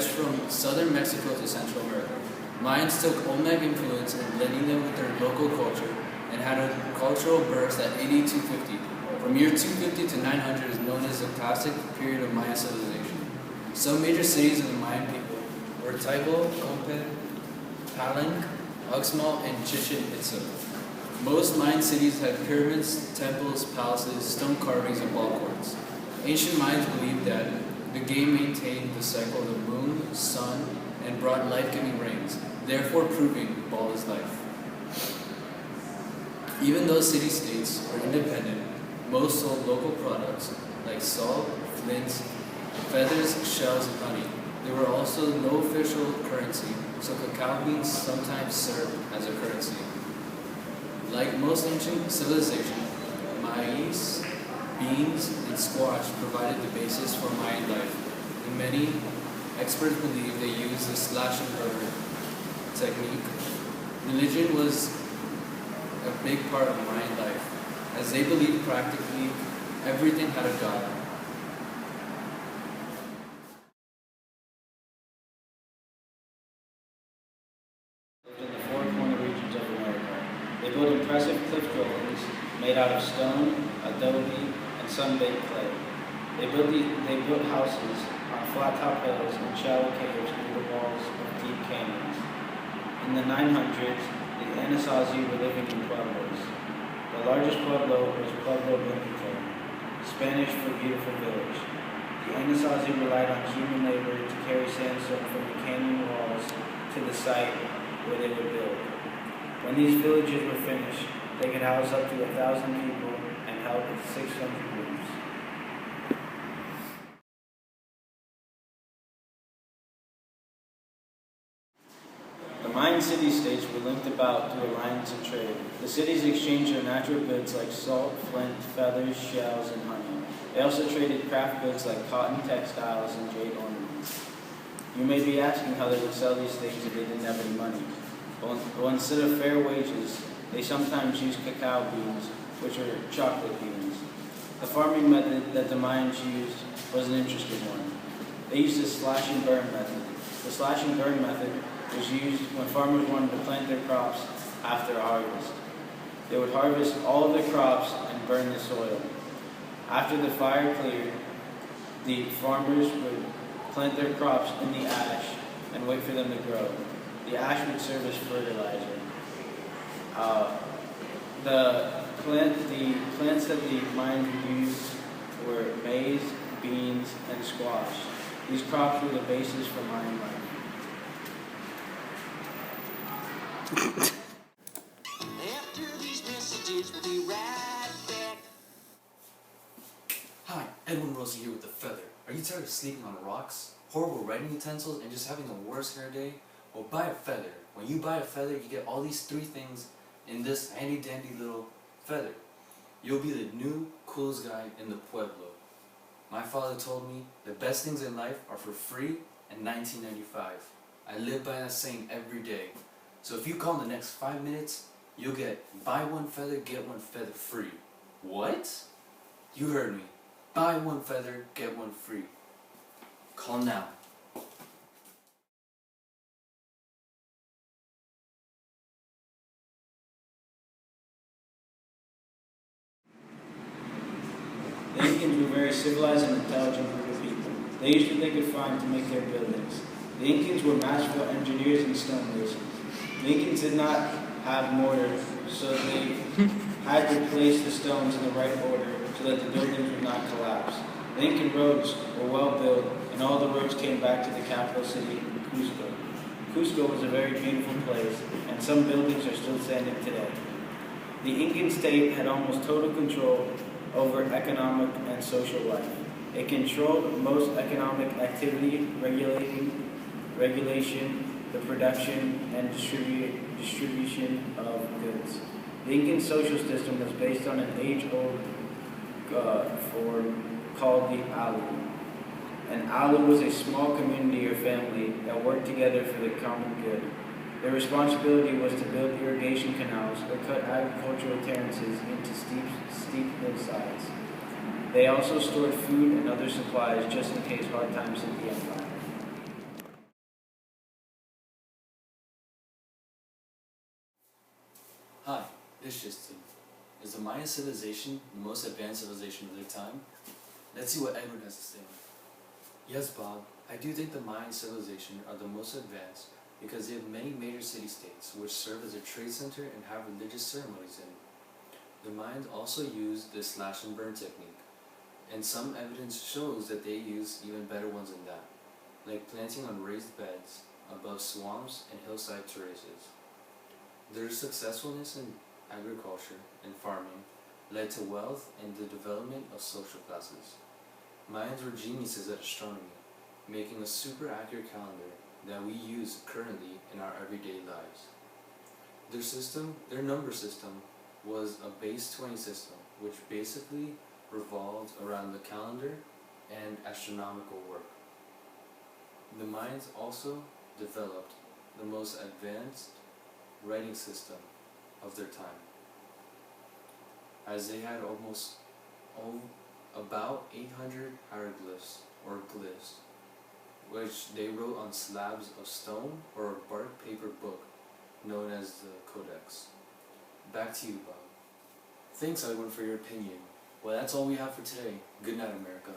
stretched from southern Mexico to Central America. Mayans took Olmec influence in blending them with their local culture and had a cultural burst at AD 250. From year 250 to 900 is known as the classic period of Mayan civilization. Some major cities of the Mayan people were Taibo, Compe, Palenque, Uxmal, and Chichen Itza. Most Mayan cities had pyramids, temples, palaces, stone carvings, and ball courts. Ancient Mayans believed that the game maintained the cycle of the moon, sun, and brought life-giving rains, therefore proving ball is life. Even though city-states were independent, most sold local products like salt, flints, feathers, shells, and honey. There were also no official currency, so cacao beans sometimes served as a currency. Like most ancient civilization, maize, beans, and squash provided the basis for Mayan life, and many experts believe they used the slash and burn technique. Religion was a big part of Mayan life, as they believed practically everything had a god. In the four corner regions of America, they built impressive cliff dwellings made out of stone, adobe, and sun-baked clay. They built houses on flat-top hills and shallow caves near the walls of deep canyons. In the 900s, the Anasazi were living in pueblos. The largest pueblo was Pueblo Bonito, Spanish for beautiful village. The Anasazi relied on human labor to carry sandstone from the canyon walls to the site where they would build. When these villages were finished, they could house up to 1,000 people and held 600 rooms. The Mayan city-states were linked about through alliance and trade. The cities exchanged their natural goods like salt, flint, feathers, shells, and honey. They also traded craft goods like cotton, textiles, and jade ornaments. You may be asking how they would sell these things if they didn't have any money. Well, instead of fair wages, they sometimes used cacao beans, which are chocolate beans. The farming method that the Mayans used was an interesting one. They used the slash and burn method. The slash and burn method was used when farmers wanted to plant their crops after harvest. They would harvest all of their crops and burn the soil. After the fire cleared, the farmers would plant their crops in the ash and wait for them to grow. The ash would serve as fertilizer. The plants that the Mayans would use were maize, beans, and squash. These crops were the basis for Mayan life. After these messages, we'll be right back. Hi, Edwin Rosie here with The Feather. Are you tired of sleeping on rocks, horrible writing utensils, and just having the worst hair day? Well, buy a feather. When you buy a feather, you get all these 3 things in this handy-dandy little feather. You'll be the new coolest guy in the pueblo. My father told me the best things in life are for free in 1995. I live by that saying every day. So if you call in the next 5 minutes, you'll get buy one feather, get one feather free. What? You heard me. Buy one feather, get one free. Call now. The Incans were very civilized and intelligent group of people. They used what they could find to make their buildings. The Incans were masterful engineers and stonemasons. The Incans did not have mortar, so they had to place the stones in the right order so that the buildings would not collapse. The Incan roads were well built, and all the roads came back to the capital city, Cusco. Cusco was a very beautiful place, and some buildings are still standing today. The Incan state had almost total control over economic and social life. It controlled most economic activity, regulation, the production and distribution of goods. The Incan social system was based on an age-old form called the alu. An alu was a small community or family that worked together for the common good. Their responsibility was to build irrigation canals or cut agricultural terraces into steep hillsides. They also stored food and other supplies just in case hard times hit the empire. Hi, this is Justin. Is the Mayan civilization the most advanced civilization of their time? Let's see what Edward has to say. Yes, Bob, I do think the Mayan civilization are the most advanced because they have many major city-states which serve as a trade center and have religious ceremonies in. The Mayans also used the slash and burn technique, and some evidence shows that they use even better ones than that, like planting on raised beds above swamps and hillside terraces. Their successfulness in agriculture and farming led to wealth and the development of social classes. Mayans were geniuses at astronomy, making a super accurate calendar that we use currently in our everyday lives. Their number system, was a base 20 system, which basically revolved around the calendar and astronomical work. The Mayans also developed the most advanced writing system of their time, as they had about 800 hieroglyphs or glyphs, which they wrote on slabs of stone or a bark paper book known as the Codex. Back to you, Bob. Thanks, everyone, for your opinion. Well, that's all we have for today. Good night, America.